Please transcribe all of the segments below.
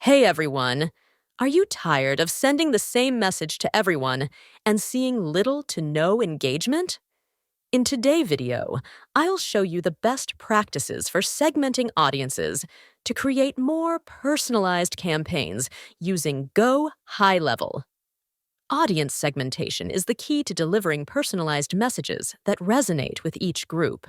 Hey everyone! Are you tired of sending the same message to everyone and seeing little to no engagement? In today's video, I'll show you the best practices for segmenting audiences to create more personalized campaigns using GoHighLevel. Audience segmentation is the key to delivering personalized messages that resonate with each group.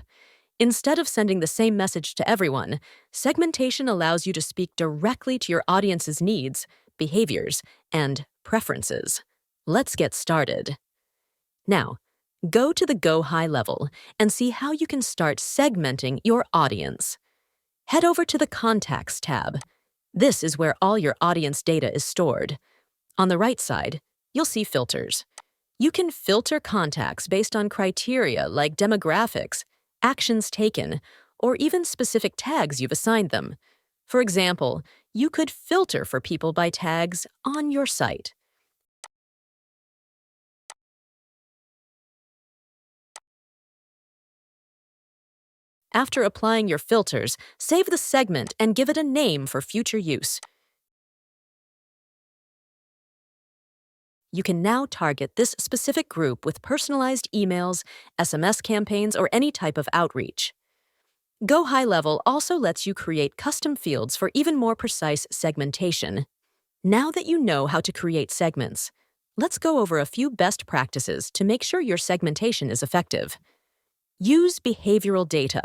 Instead of sending the same message to everyone, segmentation allows you to speak directly to your audience's needs, behaviors, and preferences. Let's get started. Now, go to the Go High Level and see how you can start segmenting your audience. Head over to the Contacts tab. This is where all your audience data is stored. On the right side, you'll see filters. You can filter contacts based on criteria like demographics, actions taken, or even specific tags you've assigned them. For example, you could filter for people by tags on your site. After applying your filters, save the segment and give it a name for future use. You can now target this specific group with personalized emails, SMS campaigns, or any type of outreach. Go High Level also lets you create custom fields for even more precise segmentation. Now that you know how to create segments, let's go over a few best practices to make sure your segmentation is effective. Use behavioral data.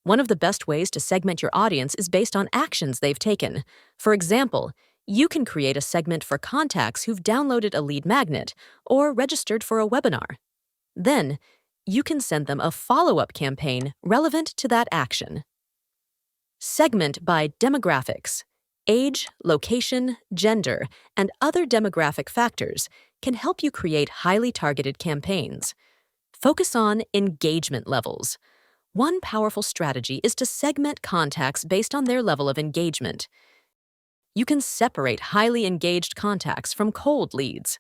One of the best ways to segment your audience is based on actions they've taken. For example, you can create a segment for contacts who've downloaded a lead magnet or registered for a webinar. Then, you can send them a follow-up campaign relevant to that action. Segment by demographics. Age, location, gender, and other demographic factors can help you create highly targeted campaigns. Focus on engagement levels. One powerful strategy is to segment contacts based on their level of engagement. You can separate highly engaged contacts from cold leads.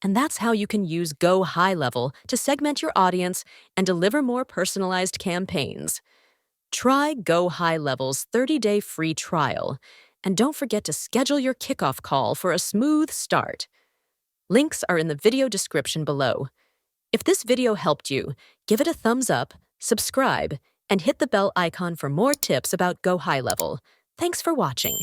And that's how you can use Go High Level to segment your audience and deliver more personalized campaigns. Try Go High Level's 30-day free trial, and don't forget to schedule your kickoff call for a smooth start. Links are in the video description below. If this video helped you, give it a thumbs up, subscribe, and hit the bell icon for more tips about Go High Level. Thanks for watching.